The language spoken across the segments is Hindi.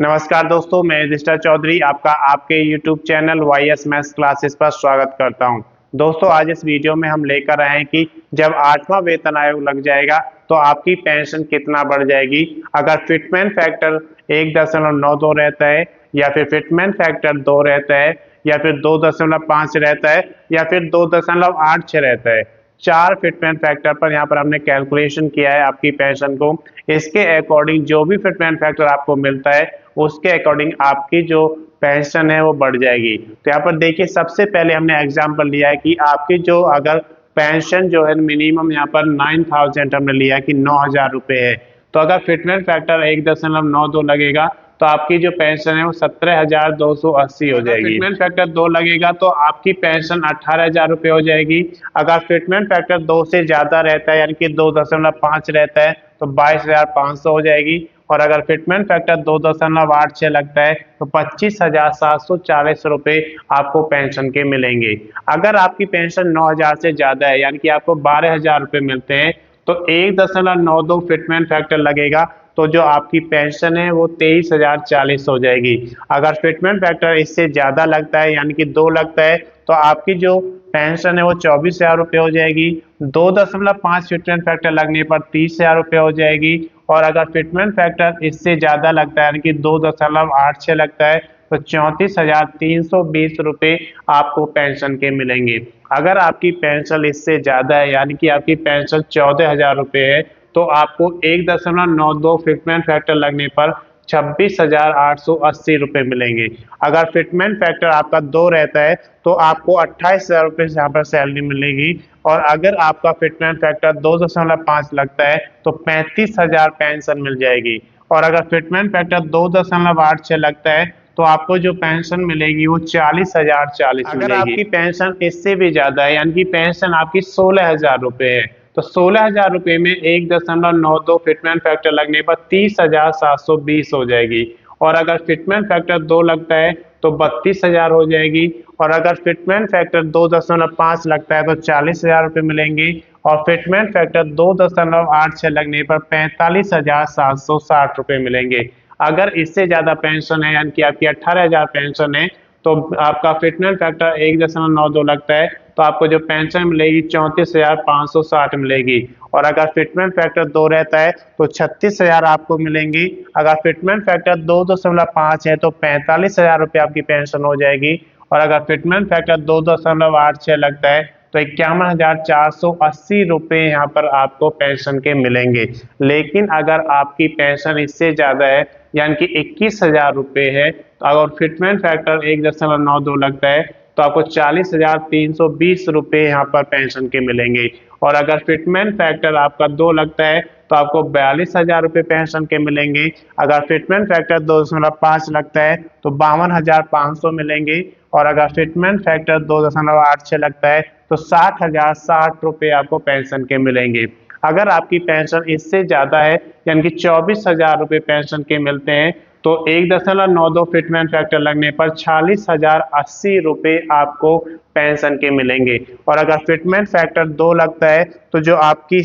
नमस्कार दोस्तों, मैं रजिस्टर चौधरी आपका आपके YouTube channel YS maths classes पर स्वागत करता हूं। दोस्तों, आज इस वीडियो में हम लेकर आए हैं कि जब 8वां वेतन आयोग लग जाएगा तो आपकी पेंशन कितना बढ़ जाएगी। अगर फिटमेंट फैक्टर 1.92 रहता है, या फिर फिटमेंट फैक्टर 2 रहता है, या फिर 2.5 रहता है, या फिर 2.86 रहता है। 4 फिटमेंट फैक्टर पर यहाँ पर हमने कैलकुलेशन किया है आपकी पेंशन को। इसके अकॉर्डिंग जो भी फिटमेंट फैक्टर आपको मिलता है उसके अकॉर्डिंग आपकी जो पेंशन है वो बढ़ जाएगी। तो यहाँ पर देखिए, सबसे पहले हमने एग्जांपल लिया है कि आपकी जो अगर पेंशन जो है मिनिमम यहाँ पर 9000 हमने लिया है कि 9000 रुपये है। तो अगर फिटमेंट फैक्टर 1.92 लगेगा तो आपकी जो पेंशन है वो 17,280 हो जाएगी। फिटमेंट फैक्टर 2 लगेगा तो आपकी पेंशन 18,000 रुपये हो जाएगी। अगर फिटमेंट फैक्टर 2 से ज्यादा रहता है यानी कि 2.5 रहता है तो 22,500 हो जाएगी। और अगर फिटमेंट फैक्टर 2.86 लगता है तो 25,740 रुपये आपको पेंशन के मिलेंगे। अगर आपकी पेंशन 9,000 से ज्यादा है यानी कि आपको 12,000 रुपये मिलते हैं तो 1.92 फिटमेंट फैक्टर लगेगा तो जो आपकी पेंशन है वो 23,040 हो जाएगी। अगर फिटमेंट फैक्टर इससे ज्यादा लगता है यानी कि 2 लगता है तो आपकी जो पेंशन है वो 24,000 रुपये हो जाएगी। 2.5 फिटमेंट फैक्टर लगने पर 30,000 रुपये हो जाएगी। और अगर फिटमेंट फैक्टर इससे ज्यादा लगता है यानी कि 2.86 लगता है तो 34,320 रुपये आपको पेंशन के मिलेंगे। अगर आपकी पेंशन इससे ज्यादा है यानी कि आपकी पेंशन 14,000 रुपये है तो आपको 1.92 फिटमेंट फैक्टर लगने पर 26,880 रुपये मिलेंगे। अगर फिटमेंट फैक्टर आपका 2 रहता है तो आपको 28,000 रुपये यहाँ पर सैलरी मिलेगी। और अगर आपका फिटमेंट फैक्टर 2.5 लगता है तो 35,000 पेंशन मिल जाएगी। और अगर फिटमेंट फैक्टर 2.86 लगता है तो आपको जो पेंशन मिलेगी वो 40,040 मिलेगी। अगर आपकी पेंशन इससे भी ज्यादा है यानी कि पेंशन आपकी 16,000 रुपये है तो 16,000 रुपये में 1.92 फिटमेंट फैक्टर लगने पर 30,720 हो जाएगी। और अगर फिटमेंट फैक्टर 2 लगता है तो 32,000 हो जाएगी। और अगर फिटमेंट फैक्टर 2.5 लगता है तो 40,000 रुपये मिलेंगे। और फिटमेंट फैक्टर 2.86 लगने पर 45,760 रुपये मिलेंगे। अगर इससे ज्यादा पेंशन है यानी कि आपकी 18,000 पेंशन है तो आपका फिटमेंट फैक्टर 1.92 लगता है तो आपको जो पेंशन मिलेगी 34,560 मिलेगी। और अगर फिटमेंट फैक्टर 2 रहता है तो 36,000 आपको मिलेंगी। अगर फिटमेंट फैक्टर 2.5 है तो 45,000 रुपये आपकी पेंशन हो जाएगी। और अगर फिटमेंट फैक्टर 2.86 लगता है तो 51,480 रुपये यहाँ पर आपको पेंशन के मिलेंगे। लेकिन अगर आपकी पेंशन इससे ज्यादा है यानी कि 21,000 रुपये है तो अगर फिटमेंट फैक्टर 1.92 लगता है तो आपको 40,320 रुपये यहाँ पर पेंशन के मिलेंगे। और अगर फिटमेंट फैक्टर आपका 2 लगता है तो आपको 42,000 रुपये पेंशन के मिलेंगे। अगर फिटमेंट फैक्टर 2.5 लगता है तो 52,500 मिलेंगे। और अगर फिटमेंट फैक्टर 2.86 लगता है तो 60,060 रुपये आपको पेंशन के मिलेंगे। अगर आपकी पेंशन इससे ज्यादा है यानी कि 24,000 रुपये पेंशन के मिलते हैं तो 1.92 फिटमेंट फैक्टर लगने पर 46,080 रुपये आपको पेंशन के मिलेंगे। और अगर फिटमेंट फैक्टर 2 लगता है तो जो आपकी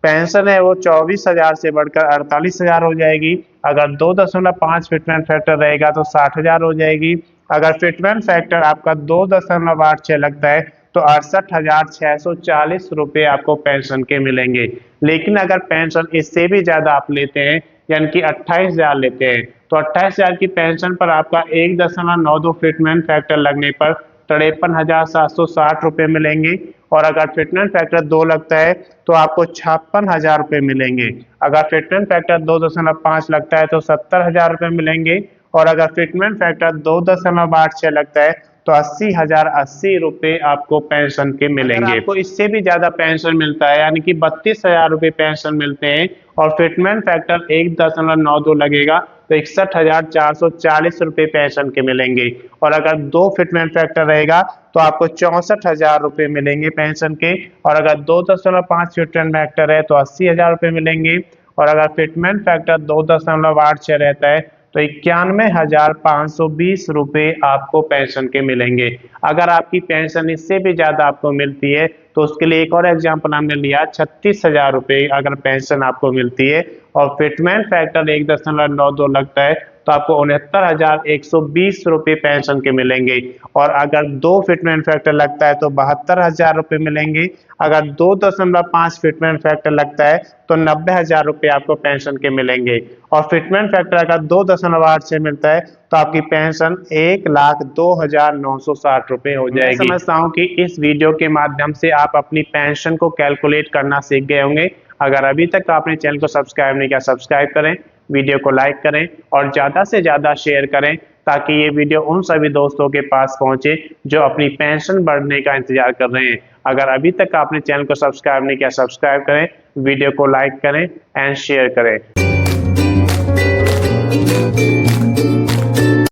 पेंशन है वो 24,000 से बढ़कर 48,000 हो जाएगी। अगर 2.5 फिटमेंट फैक्टर रहेगा तो 60,000 हो जाएगी। अगर फिटमेंट फैक्टर आपका 2.86 लगता है तो 68,640 रुपये आपको पेंशन के मिलेंगे। लेकिन अगर पेंशन इससे भी ज्यादा आप लेते हैं यानी कि 28,000 लेते हैं तो 28,000 की पेंशन पर आपका 1.92 फिटमेंट फैक्टर लगने पर 53,760 रुपये मिलेंगे। और अगर फिटमेंट फैक्टर 2 लगता है तो आपको 56,000 रुपये मिलेंगे। अगर फिटमेंट फैक्टर 2.5 लगता है तो 70,000 रुपये मिलेंगे। और अगर फिटमेंट फैक्टर 2.86 लगता है तो 80,080 रुपये आपको पेंशन के मिलेंगे। अगर आपको इससे भी ज्यादा पेंशन मिलता है यानी कि 32,000 रुपये पेंशन मिलते हैं और फिटमेंट फैक्टर 1.92 लगेगा तो 61,440 रुपये पेंशन के मिलेंगे। और अगर 2 फिटमेंट फैक्टर रहेगा तो आपको 64,000 रुपये मिलेंगे पेंशन के। और अगर 2.5 फिटमेंट फैक्टर है तो 80,000 रुपये मिलेंगे। और अगर फिटमेंट फैक्टर 2.86 रहता है तो 91,520 रुपये आपको पेंशन के मिलेंगे। अगर आपकी पेंशन इससे भी ज्यादा आपको मिलती है तो उसके लिए एक और एग्जांपल हमने लिया, 36,000 रुपये अगर पेंशन आपको मिलती है और फिटमेंट फैक्टर 1.92 लगता है तो आपको 69,120 रुपये पेंशन के मिलेंगे। और अगर 2 फिटमेंट फैक्टर लगता है तो 72,000 रुपये मिलेंगे। अगर 2.5 फिटमेंट फैक्टर लगता है तो 90,000 रुपये आपको पेंशन के मिलेंगे। और फिटमेंट फैक्टर अगर 2.8 से मिलता है तो आपकी पेंशन 1,02,960 रुपये हो जाएगी। मैं समझता हूँ कि इस वीडियो के माध्यम से आप अपनी पेंशन को कैलकुलेट करना सीख गए होंगे। अगर अभी तक आपने चैनल को सब्सक्राइब नहीं किया, सब्सक्राइब करें, वीडियो को लाइक करें और ज़्यादा से ज़्यादा शेयर करें ताकि ये वीडियो उन सभी दोस्तों के पास पहुंचे जो अपनी पेंशन बढ़ने का इंतजार कर रहे हैं। अगर अभी तक आपने चैनल को सब्सक्राइब नहीं किया, सब्सक्राइब करें, वीडियो को लाइक करें एंड शेयर करें।